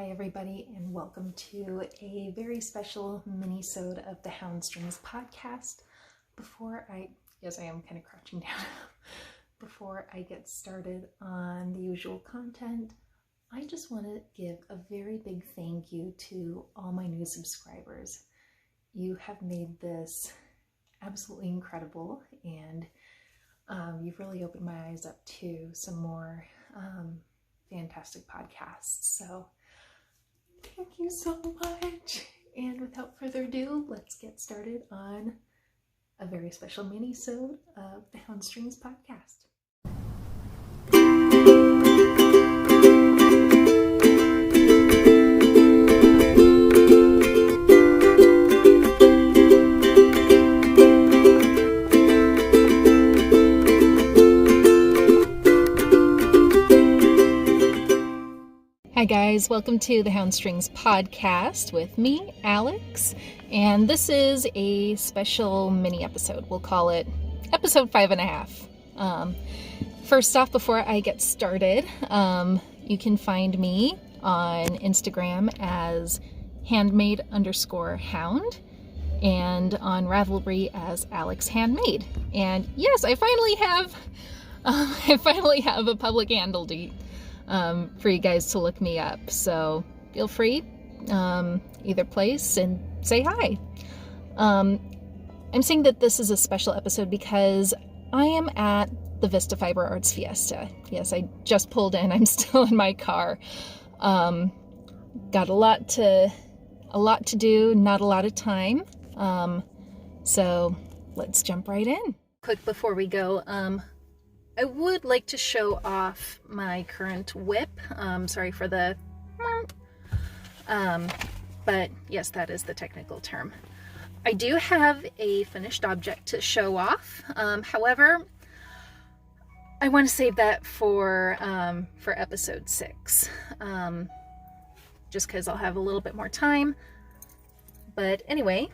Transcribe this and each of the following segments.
Hi everybody, and welcome to a very special mini-sode of the Houndstrings podcast. Yes, I am kind of crouching down. Before I get started on the usual content, I just want to give a very big thank you to all my new subscribers. You have made this absolutely incredible, and you've really opened my eyes up to some more fantastic podcasts. So thank you so much. And without further ado, let's get started on a very special mini-sode of the Houndstrings podcast. Hi guys, welcome to the Houndstrings podcast with me, Alex, and this is a special mini episode. We'll call it episode 5.5. First off, before I get started, you can find me on Instagram as handmade_hound and on Ravelry as Alex Handmade. And yes, I finally have a public handle for you guys to look me up, so feel free either place and say hi. I'm saying that this is a special episode because I am at the Vista Fiber Arts Fiesta. Yes, I just pulled in. I'm still in my car. Got a lot to do, not a lot of time. So let's jump right in. Quick before we go, I would like to show off my current whip. Sorry for the but yes, that is the technical term. I do have a finished object to show off. However, I want to save that for episode 6, just because I'll have a little bit more time. But anyway,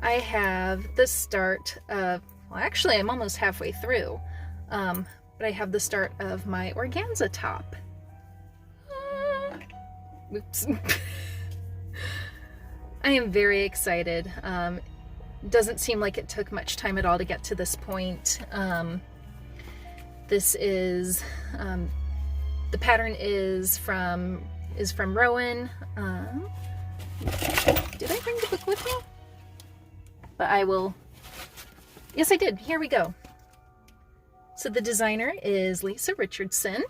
I have the start of, well, actually I'm almost halfway through, but I have the start of my organza top. Oops. I am very excited. Doesn't seem like it took much time at all to get to this point. This is, the pattern is from Rowan. Did I bring the book with me? But I will, yes I did, here we go. So the designer is Lisa Richardson.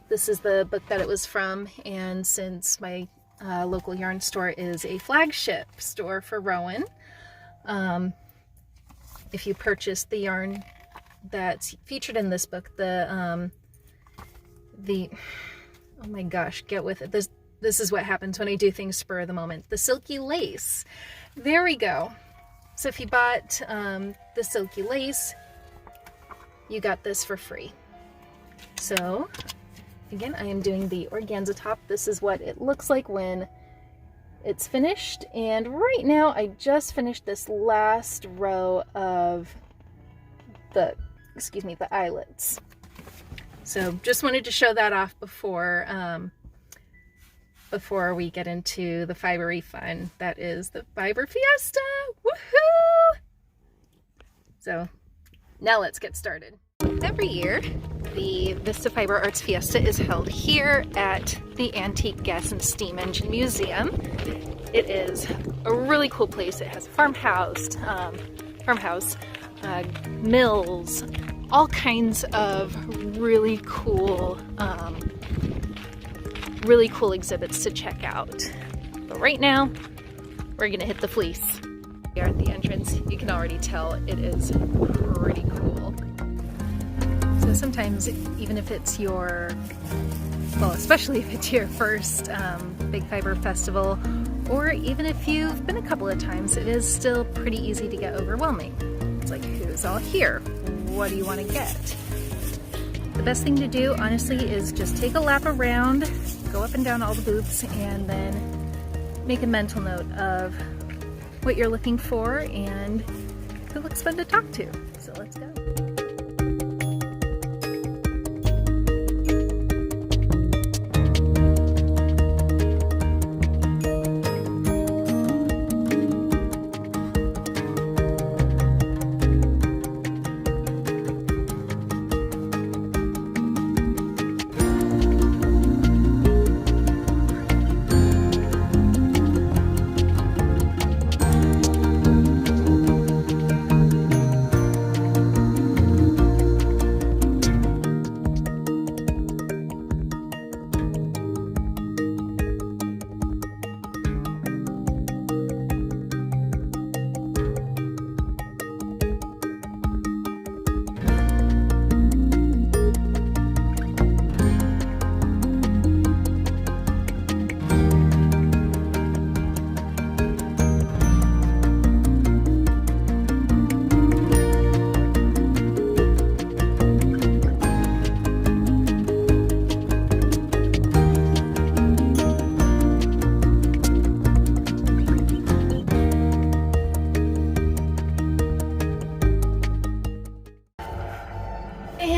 This is the book that it was from, and since my local yarn store is a flagship store for Rowan, if you purchase the yarn that's featured in this book, oh my gosh, get with it. This is what happens when I do things spur of the moment. The silky lace. There we go. So if you bought the silky lace, you got this for free. So again, I am doing the organza top. This is what it looks like when it's finished. And right now I just finished this last row of the eyelets. So just wanted to show that off before we get into the fibery fun that is the Fiber Fiesta. Woohoo! So now let's get started. Every year, the Vista Fiber Arts Fiesta is held here at the Antique Gas and Steam Engine Museum. It is a really cool place. It has a farmhouse, mills, all kinds of really cool exhibits to check out. But right now, we're gonna hit the fleece. Here at the entrance, you can already tell it is pretty cool. So sometimes, even if it's especially if it's your first Big Fiber Festival, or even if you've been a couple of times, it is still pretty easy to get overwhelming. It's like, who's all here? What do you want to get? The best thing to do, honestly, is just take a lap around, go up and down all the booths, and then make a mental note of what you're looking for and who looks fun to talk to. So let's go.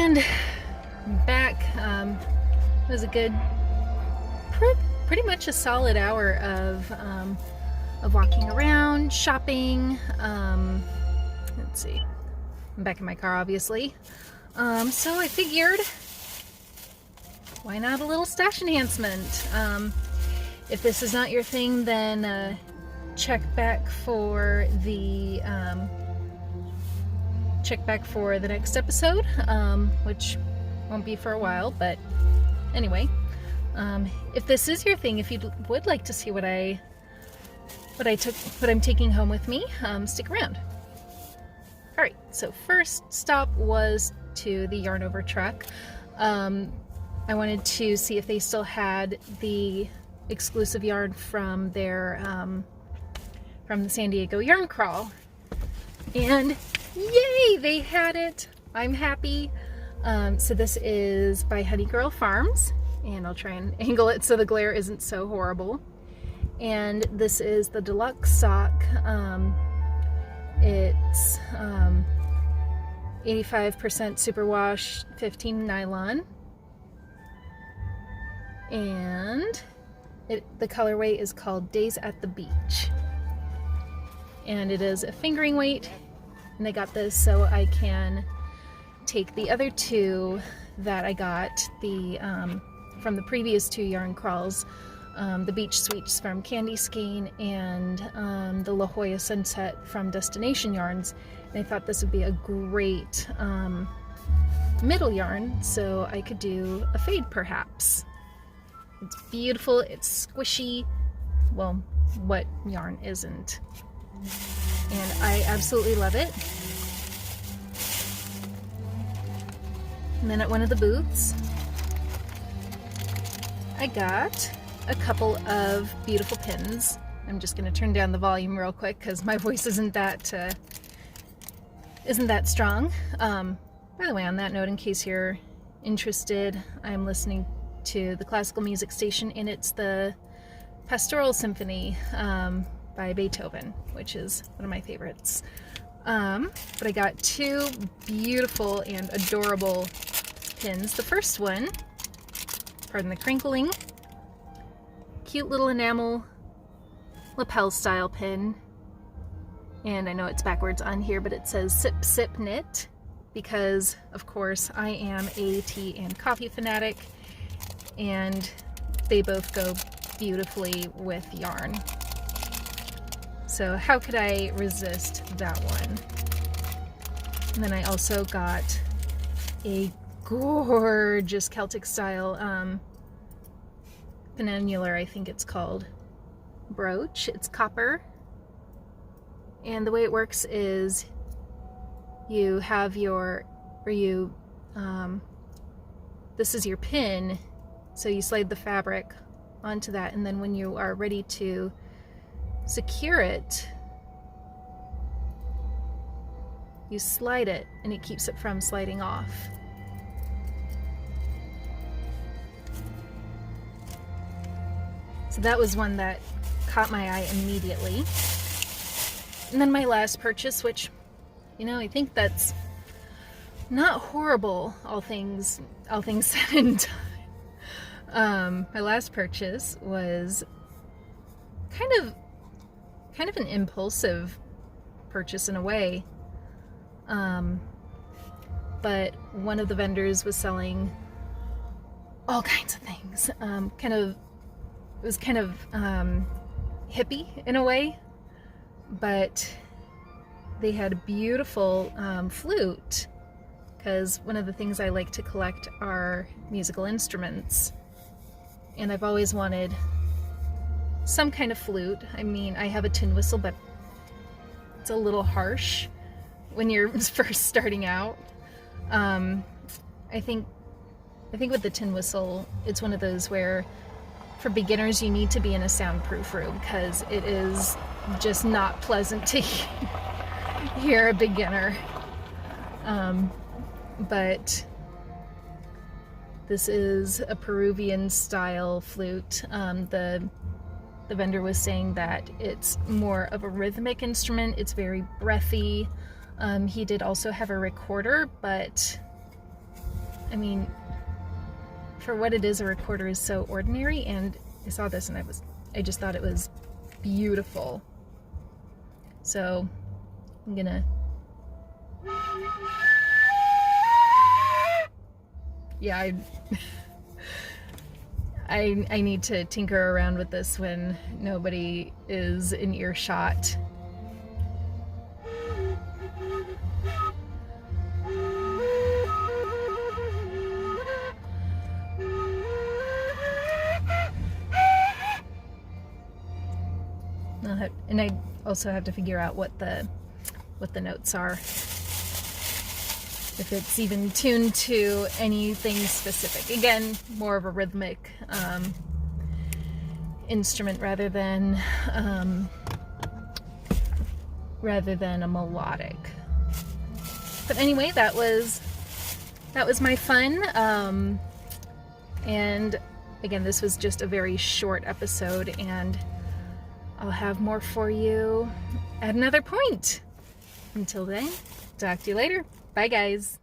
And back, it was a good, pretty much a solid hour of walking around, shopping. Let's see, I'm back in my car, obviously. So I figured, why not a little stash enhancement? If this is not your thing, then check back for the next episode, which won't be for a while, but anyway, if this is your thing, if you would like to see what I'm taking home with me, stick around. All right, so first stop was to the Yarn Over truck. I wanted to see if they still had the exclusive yarn from their from the San Diego Yarn Crawl, and yay, they had it. I'm happy. So this is by Honey Girl Farms, and I'll try and angle it so the glare isn't so horrible. And this is the deluxe sock. It's 85% superwash, 15 nylon, and the colorway is called Days at the Beach, and it is a fingering weight. And I got this so I can take the other two that I got from the previous two yarn crawls, the Beach Sweets from Candy Skein and the La Jolla Sunset from Destination Yarns. And I thought this would be a great middle yarn, so I could do a fade perhaps. It's beautiful, it's squishy. Well, what yarn isn't? And I absolutely love it. And then at one of the booths, I got a couple of beautiful pins. I'm just going to turn down the volume real quick because my voice isn't that strong. By the way, on that note, in case you're interested, I'm listening to the classical music station, and it's the Pastoral Symphony by Beethoven, which is one of my favorites. But I got two beautiful and adorable pins. The first one, pardon the crinkling, cute little enamel lapel style pin. And I know it's backwards on here, but it says Sip Sip Knit, because of course I am a tea and coffee fanatic, and they both go beautifully with yarn. So how could I resist that one? And then I also got a gorgeous Celtic style peninsular, I think it's called, brooch. It's copper. And the way it works is you have this is your pin, so you slide the fabric onto that, and then when you are ready to secure it, you slide it and it keeps it from sliding off. So that was one that caught my eye immediately. And then my last purchase, which, you know, I think that's not horrible, all things said and done. My last purchase was kind of an impulsive purchase in a way. But one of the vendors was selling all kinds of things. It was kind of hippie in a way, but they had a beautiful flute, because one of the things I like to collect are musical instruments, and I've always wanted some kind of flute. I mean, I have a tin whistle, but it's a little harsh when you're first starting out. I think with the tin whistle, it's one of those where for beginners you need to be in a soundproof room, because it is just not pleasant to hear a beginner. But this is a Peruvian style flute. The vendor was saying that it's more of a rhythmic instrument. It's very breathy. He did also have a recorder, but I mean, for what it is, a recorder is so ordinary, and I saw this and I just thought it was beautiful. So I'm gonna, yeah, I need to tinker around with this when nobody is in earshot. And I also have to figure out what the notes are. If it's even tuned to anything specific. Again, more of a rhythmic instrument rather than a melodic. But anyway, that was my fun. And again, this was just a very short episode, and I'll have more for you at another point. Until then, talk to you later. Bye, guys.